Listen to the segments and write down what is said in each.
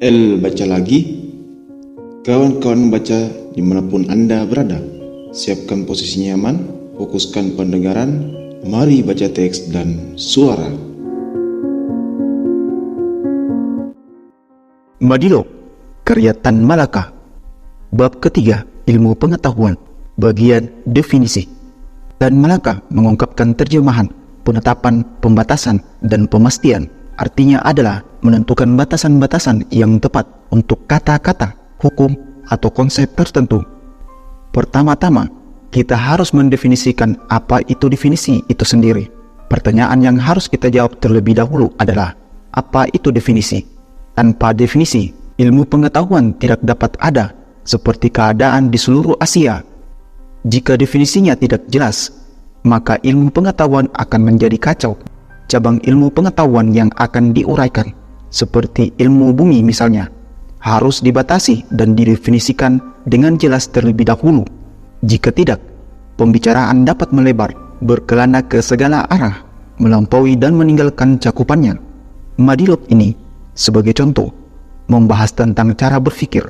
Baca lagi. Kawan-kawan baca dimanapun Anda berada. Siapkan posisi nyaman, fokuskan pendengaran. Mari baca teks dan suara. Madilog, karya Tan Malaka. Bab ketiga, ilmu pengetahuan, bagian definisi. Tan Malaka mengungkapkan terjemahan, penetapan, pembatasan, dan pemastian. Artinya adalah menentukan batasan-batasan yang tepat untuk kata-kata, hukum, atau konsep tertentu. Pertama-tama, kita harus mendefinisikan apa itu definisi itu sendiri. Pertanyaan yang harus kita jawab terlebih dahulu adalah, apa itu definisi? Tanpa definisi, ilmu pengetahuan tidak dapat ada, seperti keadaan di seluruh Asia. Jika definisinya tidak jelas, maka ilmu pengetahuan akan menjadi kacau. Cabang ilmu pengetahuan yang akan diuraikan, seperti ilmu bumi misalnya, harus dibatasi dan didefinisikan dengan jelas terlebih dahulu. Jika tidak, pembicaraan dapat melebar, berkelana ke segala arah, melampaui dan meninggalkan cakupannya. Madilog ini, sebagai contoh, membahas tentang cara berpikir.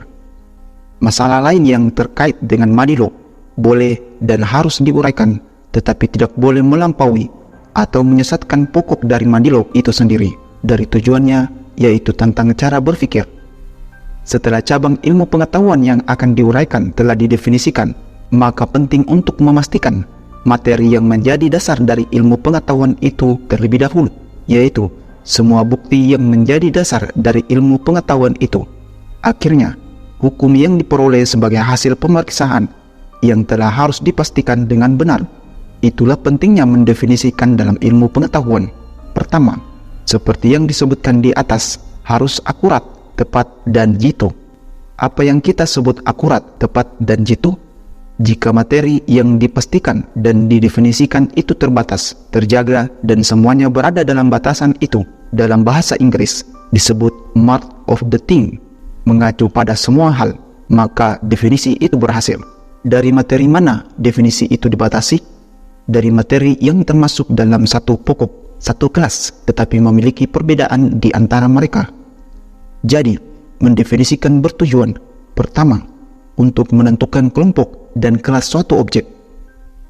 Masalah lain yang terkait dengan madilog boleh dan harus diuraikan, tetapi tidak boleh melampaui atau menyesatkan pokok dari madilog itu sendiri, dari tujuannya, yaitu tentang cara berpikir. Setelah cabang ilmu pengetahuan yang akan diuraikan telah didefinisikan, maka penting untuk memastikan materi yang menjadi dasar dari ilmu pengetahuan itu terlebih dahulu, yaitu semua bukti yang menjadi dasar dari ilmu pengetahuan itu. Akhirnya, hukum yang diperoleh sebagai hasil pemeriksaan yang telah harus dipastikan dengan benar. Itulah pentingnya mendefinisikan dalam ilmu pengetahuan. Pertama, seperti yang disebutkan di atas, harus akurat, tepat, dan jitu. Apa yang kita sebut akurat, tepat, dan jitu? Jika materi yang dipastikan dan didefinisikan itu terbatas, terjaga, dan semuanya berada dalam batasan itu, dalam bahasa Inggris disebut mark of the thing, mengacu pada semua hal, maka definisi itu berhasil. Dari materi mana definisi itu dibatasi? Dari materi yang termasuk dalam satu pokok, satu kelas, tetapi memiliki perbedaan di antara mereka. Jadi, mendefinisikan bertujuan, pertama, untuk menentukan kelompok dan kelas suatu objek.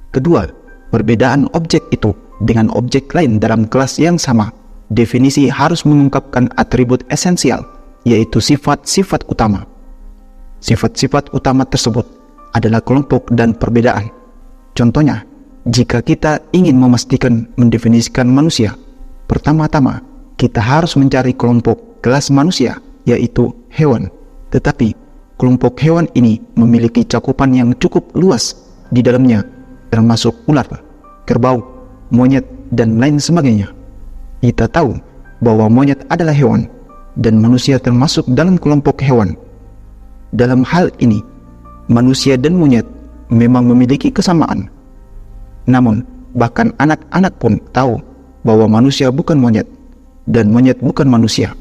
Kedua, perbedaan objek itu dengan objek lain dalam kelas yang sama. Definisi harus mengungkapkan atribut esensial, yaitu sifat-sifat utama. Sifat-sifat utama tersebut adalah kelompok dan perbedaan. Contohnya, jika kita ingin memastikan mendefinisikan manusia, pertama-tama kita harus mencari kelompok kelas manusia, yaitu hewan. Tetapi kelompok hewan ini memiliki cakupan yang cukup luas di dalamnya, termasuk ular, kerbau, monyet, dan lain sebagainya. Kita tahu bahwa monyet adalah hewan dan manusia termasuk dalam kelompok hewan. Dalam hal ini, manusia dan monyet memang memiliki kesamaan. Namun, bahkan anak-anak pun tahu bahwa manusia bukan monyet dan monyet bukan manusia.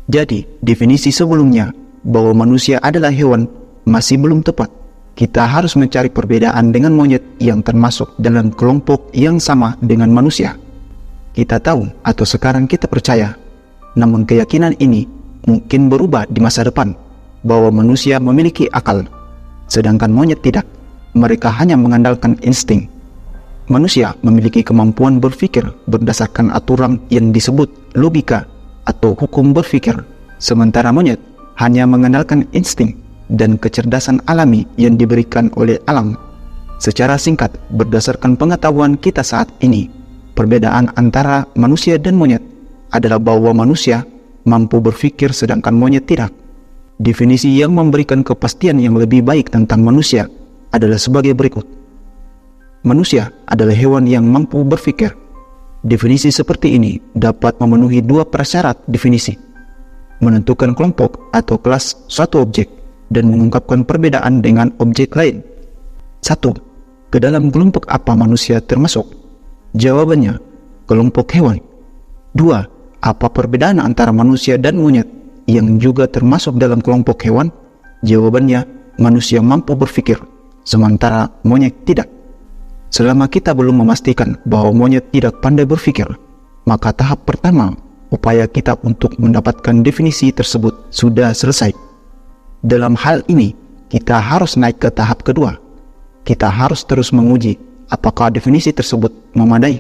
Jadi, definisi sebelumnya bahwa manusia adalah hewan masih belum tepat. Kita harus mencari perbedaan dengan monyet yang termasuk dalam kelompok yang sama dengan manusia. Kita tahu atau sekarang kita percaya, namun keyakinan ini mungkin berubah di masa depan, bahwa manusia memiliki akal, sedangkan monyet tidak. Mereka hanya mengandalkan insting. Manusia memiliki kemampuan berpikir berdasarkan aturan yang disebut logika atau hukum berpikir, sementara monyet hanya mengandalkan insting dan kecerdasan alami yang diberikan oleh alam. Secara singkat, berdasarkan pengetahuan kita saat ini, perbedaan antara manusia dan monyet adalah bahwa manusia mampu berpikir sedangkan monyet tidak. Definisi yang memberikan kepastian yang lebih baik tentang manusia adalah sebagai berikut. Manusia adalah hewan yang mampu berpikir. Definisi seperti ini dapat memenuhi dua prasyarat definisi: menentukan kelompok atau kelas suatu objek dan mengungkapkan perbedaan dengan objek lain. 1. Ke dalam kelompok apa manusia termasuk? Jawabannya, kelompok hewan. 2. Apa perbedaan antara manusia dan monyet yang juga termasuk dalam kelompok hewan? Jawabannya, manusia mampu berpikir, sementara monyet tidak. Selama kita belum memastikan bahwa monyet tidak pandai berpikir, maka tahap pertama upaya kita untuk mendapatkan definisi tersebut sudah selesai. Dalam hal ini, kita harus naik ke tahap kedua. Kita harus terus menguji apakah definisi tersebut memadai.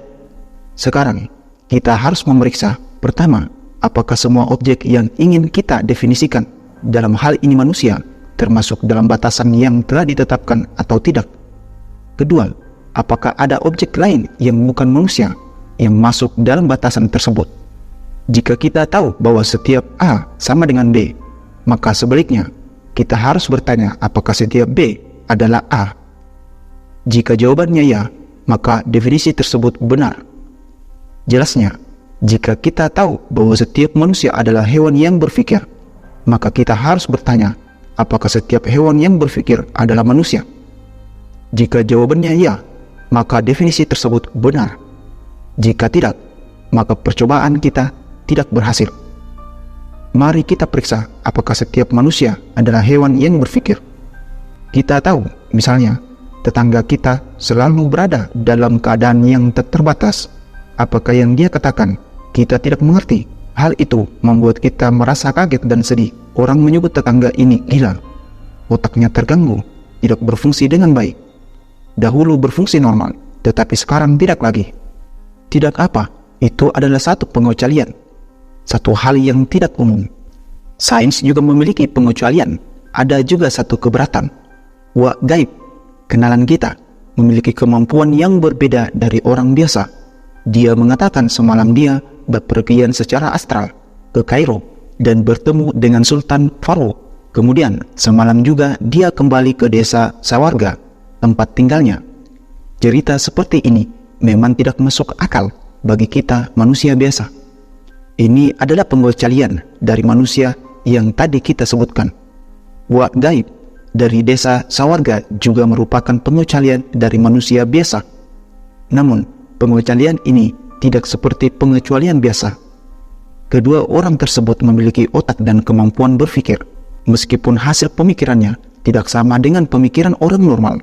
Sekarang, kita harus memeriksa, pertama, apakah semua objek yang ingin kita definisikan, dalam hal ini manusia, termasuk dalam batasan yang telah ditetapkan atau tidak. Kedua, apakah ada objek lain yang bukan manusia yang masuk dalam batasan tersebut. Jika kita tahu bahwa setiap A sama dengan B, maka sebaliknya, kita harus bertanya apakah setiap B adalah A. Jika jawabannya ya, maka definisi tersebut benar. Jelasnya, jika kita tahu bahwa setiap manusia adalah hewan yang berpikir, maka kita harus bertanya, apakah setiap hewan yang berpikir adalah manusia? Jika jawabannya ya, maka definisi tersebut benar. Jika tidak, maka percobaan kita tidak berhasil. Mari kita periksa apakah setiap manusia adalah hewan yang berpikir. Kita tahu, misalnya, tetangga kita selalu berada dalam keadaan yang terbatas. Apakah yang dia katakan kita tidak mengerti? Hal itu membuat kita merasa kaget dan sedih. Orang menyebut tetangga ini gila. Otaknya terganggu, tidak berfungsi dengan baik. Dahulu berfungsi normal, tetapi sekarang tidak lagi. Tidak apa, itu adalah satu pengecualian, satu hal yang tidak umum. Sains juga memiliki pengecualian. Ada juga satu keberatan. Wak gaib, kenalan kita, memiliki kemampuan yang berbeda dari orang biasa. Dia mengatakan semalam dia bepergian secara astral ke Kairo dan bertemu dengan Sultan Faro. Kemudian semalam juga dia kembali ke desa Sawarga, tempat tinggalnya. Cerita seperti ini memang tidak masuk akal bagi kita manusia biasa. Ini adalah pengecualian dari manusia yang tadi kita sebutkan. Wak gaib dari desa Sawarga juga merupakan pengecualian dari manusia biasa. Namun, pengecualian ini tidak seperti pengecualian biasa. Kedua orang tersebut memiliki otak dan kemampuan berpikir, meskipun hasil pemikirannya tidak sama dengan pemikiran orang normal.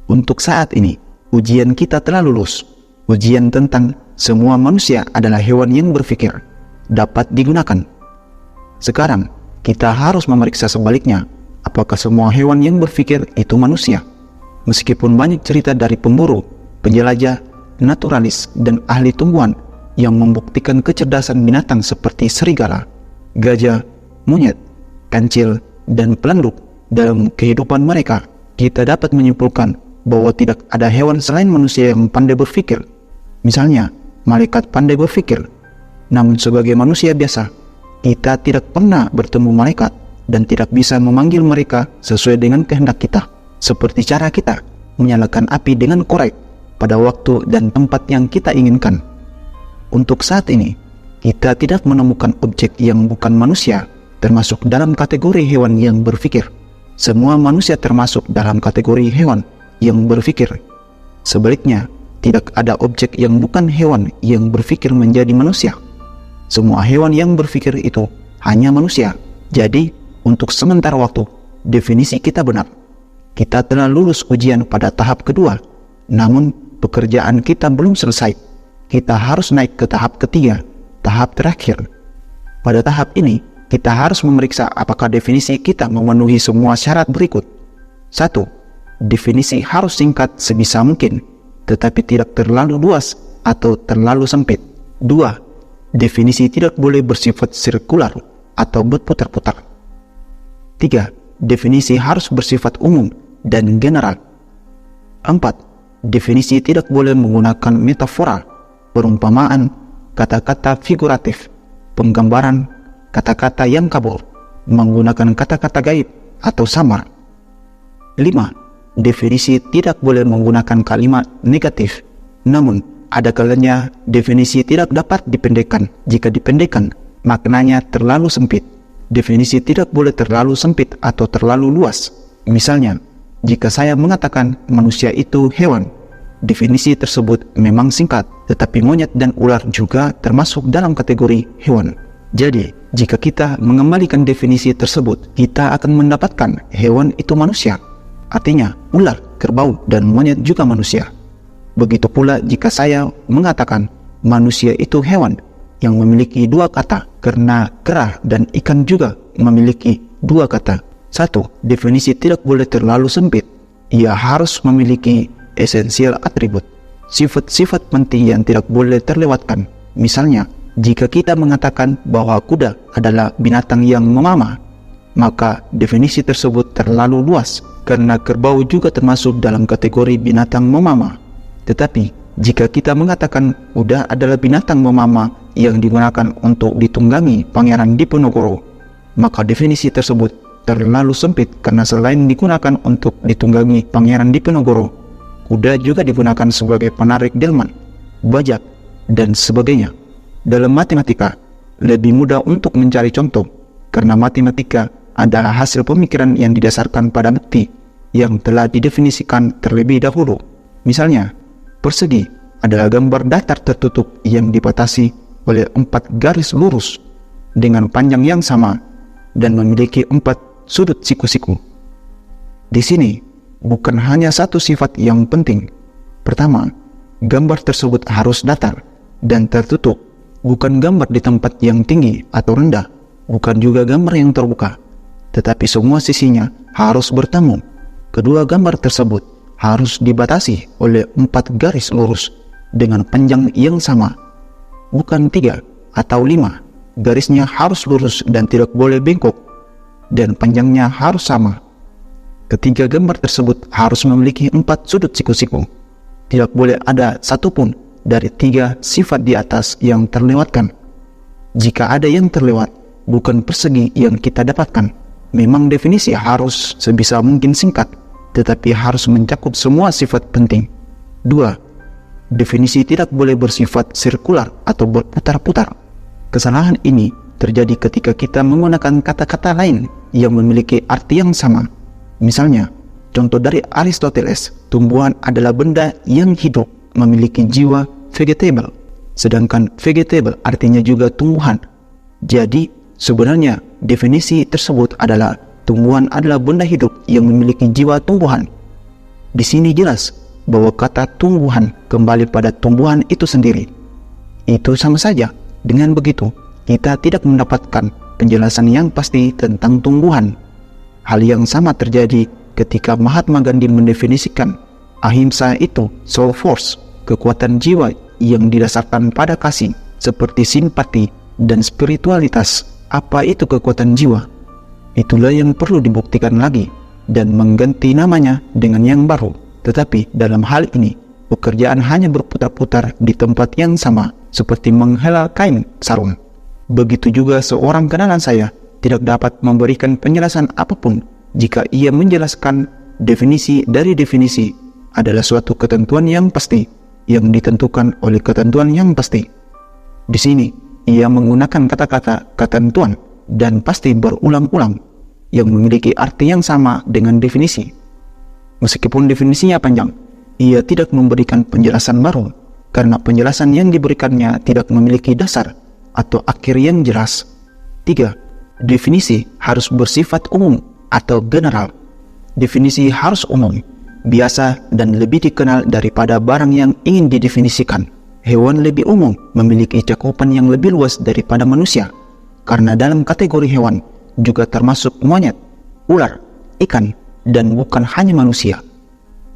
Untuk saat ini, ujian kita telah lulus. Ujian tentang semua manusia adalah hewan yang berpikir dapat digunakan. Sekarang, kita harus memeriksa sebaliknya, apakah semua hewan yang berpikir itu manusia. Meskipun banyak cerita dari pemburu, penjelajah, naturalis, dan ahli tumbuhan yang membuktikan kecerdasan binatang seperti serigala, gajah, monyet, kancil, dan pelanduk dalam kehidupan mereka, kita dapat menyimpulkan bahwa tidak ada hewan selain manusia yang pandai berpikir. Misalnya, malaikat pandai berpikir. Namun sebagai manusia biasa, kita tidak pernah bertemu malaikat dan tidak bisa memanggil mereka sesuai dengan kehendak kita, seperti cara kita menyalakan api dengan korek pada waktu dan tempat yang kita inginkan. Untuk saat ini, kita tidak menemukan objek yang bukan manusia termasuk dalam kategori hewan yang berpikir. Semua manusia termasuk dalam kategori hewan yang berpikir. Sebaliknya, tidak ada objek yang bukan hewan yang berpikir menjadi manusia. Semua hewan yang berpikir itu hanya manusia. Jadi, untuk sementara waktu, definisi kita benar. Kita telah lulus ujian pada tahap kedua. Namun, pekerjaan kita belum selesai. Kita harus naik ke tahap ketiga, tahap terakhir. Pada tahap ini, kita harus memeriksa apakah definisi kita memenuhi semua syarat berikut. 1. Definisi harus singkat sebisa mungkin, tetapi tidak terlalu luas atau terlalu sempit. 2. Definisi tidak boleh bersifat sirkular atau berputar-putar. 3. Definisi harus bersifat umum dan general. 4. Definisi tidak boleh menggunakan metafora, perumpamaan, kata-kata figuratif, penggambaran, kata-kata yang kabur, menggunakan kata-kata gaib atau samar. 5. Definisi tidak boleh menggunakan kalimat negatif. Namun, ada kalanya definisi tidak dapat dipendekkan. Jika dipendekkan, maknanya terlalu sempit. Definisi tidak boleh terlalu sempit atau terlalu luas. Misalnya, jika saya mengatakan manusia itu hewan, definisi tersebut memang singkat, tetapi monyet dan ular juga termasuk dalam kategori hewan. Jadi, jika kita mengembalikan definisi tersebut, kita akan mendapatkan hewan itu manusia. Artinya, ular, kerbau, dan monyet juga manusia. Begitu pula jika saya mengatakan manusia itu hewan, yang memiliki dua kata, karena kera dan ikan juga memiliki dua kata. 1. Definisi tidak boleh terlalu sempit. Ia harus memiliki esensial atribut, sifat-sifat penting yang tidak boleh terlewatkan. Misalnya, jika kita mengatakan bahwa kuda adalah binatang yang memama, maka definisi tersebut terlalu luas karena kerbau juga termasuk dalam kategori binatang memama. Tetapi, jika kita mengatakan kuda adalah binatang memama yang digunakan untuk ditunggangi Pangeran Diponegoro, maka definisi tersebut terlalu sempit karena selain digunakan untuk ditunggangi Pangeran Diponegoro, kuda juga digunakan sebagai penarik delman, bajak, dan sebagainya. Dalam matematika, lebih mudah untuk mencari contoh, karena matematika adalah hasil pemikiran yang didasarkan pada bukti yang telah didefinisikan terlebih dahulu. Misalnya, persegi adalah gambar datar tertutup yang dibatasi oleh 4 garis lurus dengan panjang yang sama dan memiliki 4 sudut siku-siku. Di sini, bukan hanya satu sifat yang penting. Pertama, gambar tersebut harus datar dan tertutup, bukan gambar di tempat yang tinggi atau rendah, bukan juga gambar yang terbuka, tetapi semua sisinya harus bertemu. Kedua gambar tersebut harus dibatasi oleh 4 garis lurus dengan panjang yang sama, bukan 3 atau 5. Garisnya harus lurus dan tidak boleh bengkok, dan panjangnya harus sama. Ketiga gambar tersebut harus memiliki 4 sudut siku-siku. Tidak boleh ada satupun dari 3 sifat di atas yang terlewatkan. Jika ada yang terlewat, bukan persegi yang kita dapatkan. Memang definisi harus sebisa mungkin singkat, tetapi harus mencakup semua sifat penting. 2. Definisi tidak boleh bersifat sirkular atau berputar-putar. Kesalahan ini terjadi ketika kita menggunakan kata-kata lain yang memiliki arti yang sama. Misalnya, contoh dari Aristoteles, tumbuhan adalah benda yang hidup, memiliki jiwa vegetable, sedangkan vegetable artinya juga tumbuhan. Jadi, sebenarnya definisi tersebut adalah tumbuhan adalah benda hidup yang memiliki jiwa tumbuhan. Di sini jelas bahwa kata tumbuhan kembali pada tumbuhan itu sendiri. Itu sama saja. Dengan begitu, kita tidak mendapatkan penjelasan yang pasti tentang tumbuhan. Hal yang sama terjadi ketika Mahatma Gandhi mendefinisikan ahimsa itu soul force, kekuatan jiwa yang didasarkan pada kasih, seperti simpati dan spiritualitas. Apa itu kekuatan jiwa? Itulah yang perlu dibuktikan lagi dan mengganti namanya dengan yang baru. Tetapi dalam hal ini, pekerjaan hanya berputar-putar di tempat yang sama, seperti menghela kain sarung. Begitu juga seorang kenalan saya tidak dapat memberikan penjelasan apapun jika ia menjelaskan definisi dari definisi adalah suatu ketentuan yang pasti yang ditentukan oleh ketentuan yang pasti. Di sini, ia menggunakan kata-kata ketentuan dan pasti berulang-ulang yang memiliki arti yang sama dengan definisi. Meskipun definisinya panjang, ia tidak memberikan penjelasan baru karena penjelasan yang diberikannya tidak memiliki dasar atau akhir yang jelas. 3. Definisi harus bersifat umum atau general. Definisi harus umum, biasa, dan lebih dikenal daripada barang yang ingin didefinisikan. Hewan lebih umum memiliki cakupan yang lebih luas daripada manusia, karena dalam kategori hewan juga termasuk monyet, ular, ikan, dan bukan hanya manusia.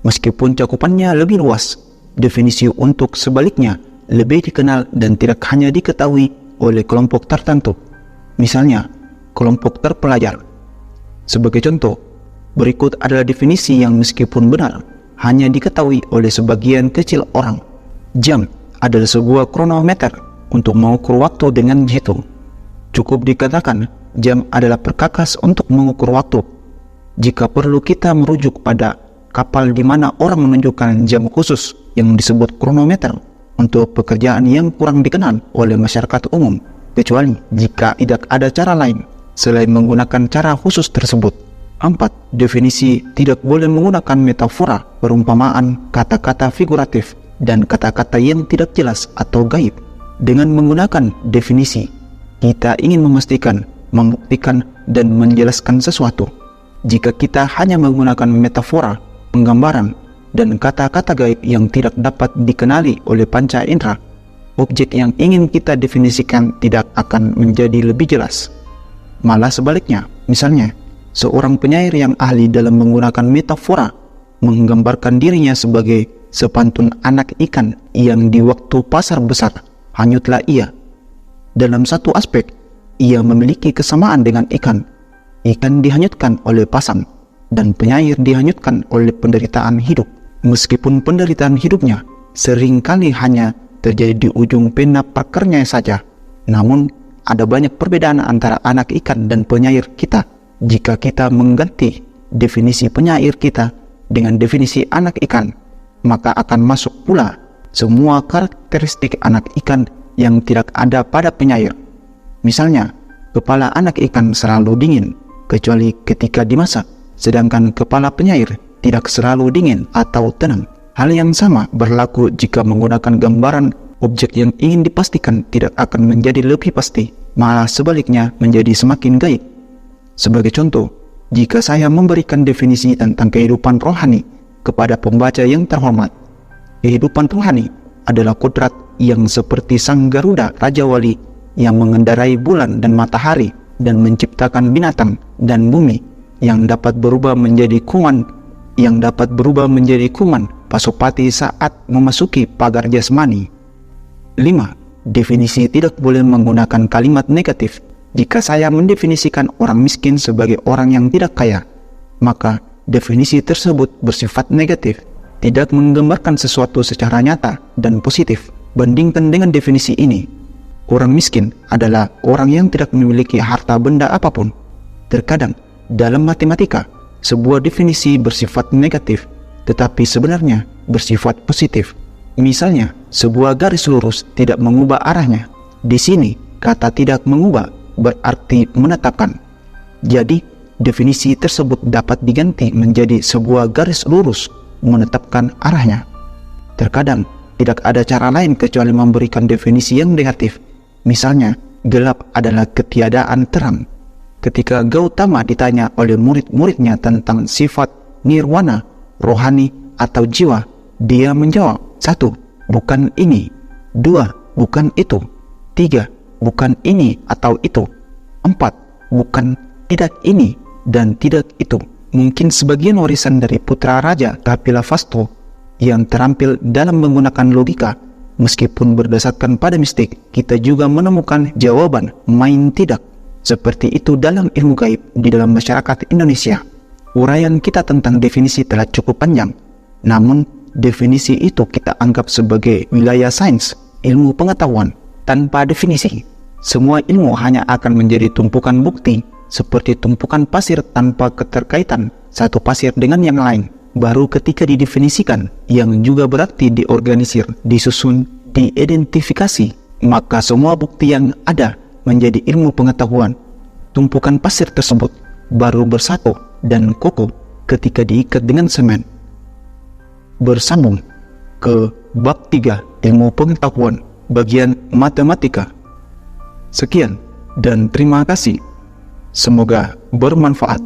Meskipun cakupannya lebih luas, definisi untuk sebaliknya lebih dikenal dan tidak hanya diketahui oleh kelompok tertentu. Misalnya, kelompok terpelajar. Sebagai contoh, berikut adalah definisi yang meskipun benar, hanya diketahui oleh sebagian kecil orang. Jam adalah sebuah kronometer untuk mengukur waktu dengan dihitung. Cukup dikatakan, jam adalah perkakas untuk mengukur waktu. Jika perlu kita merujuk pada kapal di mana orang menunjukkan jam khusus yang disebut kronometer untuk pekerjaan yang kurang dikenal oleh masyarakat umum, kecuali jika tidak ada cara lain selain menggunakan cara khusus tersebut. 4. Definisi tidak boleh menggunakan metafora, perumpamaan, kata-kata figuratif, dan kata-kata yang tidak jelas atau gaib. Dengan menggunakan definisi, kita ingin memastikan, membuktikan, dan menjelaskan sesuatu. Jika kita hanya menggunakan metafora, penggambaran, dan kata-kata gaib yang tidak dapat dikenali oleh panca indera, objek yang ingin kita definisikan tidak akan menjadi lebih jelas. Malah sebaliknya, misalnya, seorang penyair yang ahli dalam menggunakan metafora menggambarkan dirinya sebagai sepantun anak ikan yang di waktu pasar besar hanyutlah ia. Dalam satu aspek, ia memiliki kesamaan dengan ikan. Ikan dihanyutkan oleh pasang, dan penyair dihanyutkan oleh penderitaan hidup. Meskipun penderitaan hidupnya seringkali hanya terjadi di ujung pena pakernya saja, namun ada banyak perbedaan antara anak ikan dan penyair kita. Jika kita mengganti definisi penyair kita dengan definisi anak ikan, maka akan masuk pula semua karakteristik anak ikan yang tidak ada pada penyair. Misalnya, kepala anak ikan selalu dingin, kecuali ketika dimasak, sedangkan kepala penyair tidak selalu dingin atau tenang. Hal yang sama berlaku jika menggunakan gambaran objek yang ingin dipastikan tidak akan menjadi lebih pasti, malah sebaliknya menjadi semakin gaib. Sebagai contoh, jika saya memberikan definisi tentang kehidupan rohani kepada pembaca yang terhormat, kehidupan rohani adalah kodrat yang seperti sang Garuda Raja Wali yang mengendarai bulan dan matahari dan menciptakan binatang dan bumi yang dapat berubah menjadi kuman Pasopati saat memasuki pagar jasmani. 5. Definisi tidak boleh menggunakan kalimat negatif. Jika saya mendefinisikan orang miskin sebagai orang yang tidak kaya, maka definisi tersebut bersifat negatif, tidak menggambarkan sesuatu secara nyata dan positif. Bandingkan dengan definisi ini, orang miskin adalah orang yang tidak memiliki harta benda apapun. Terkadang, dalam matematika, sebuah definisi bersifat negatif, tetapi sebenarnya bersifat positif. Misalnya, sebuah garis lurus tidak mengubah arahnya. Di sini, kata tidak mengubah berarti menetapkan. Jadi, definisi tersebut dapat diganti menjadi sebuah garis lurus menetapkan arahnya. Terkadang, tidak ada cara lain kecuali memberikan definisi yang negatif. Misalnya, gelap adalah ketiadaan terang. Ketika Gautama ditanya oleh murid-muridnya tentang sifat nirwana, rohani, atau jiwa, dia menjawab, 1. Bukan ini. 2. Bukan itu. 3. Bukan ini atau itu. 4. Bukan tidak ini dan tidak itu. Mungkin sebagian warisan dari putra raja Kapilavastu yang terampil dalam menggunakan logika. Meskipun berdasarkan pada mistik, kita juga menemukan jawaban main tidak. Seperti itu dalam ilmu gaib di dalam masyarakat Indonesia. Uraian kita tentang definisi telah cukup panjang, namun definisi itu kita anggap sebagai wilayah sains, ilmu pengetahuan. Tanpa definisi, semua ilmu hanya akan menjadi tumpukan bukti, seperti tumpukan pasir tanpa keterkaitan satu pasir dengan yang lain. Baru ketika didefinisikan, yang juga berarti diorganisir, disusun, diidentifikasi, maka semua bukti yang ada menjadi ilmu pengetahuan. Tumpukan pasir tersebut baru bersatu dan kokoh ketika diikat dengan semen. Bersambung ke bab 3 ilmu pengetahuan bagian matematika. Sekian dan terima kasih. Semoga bermanfaat.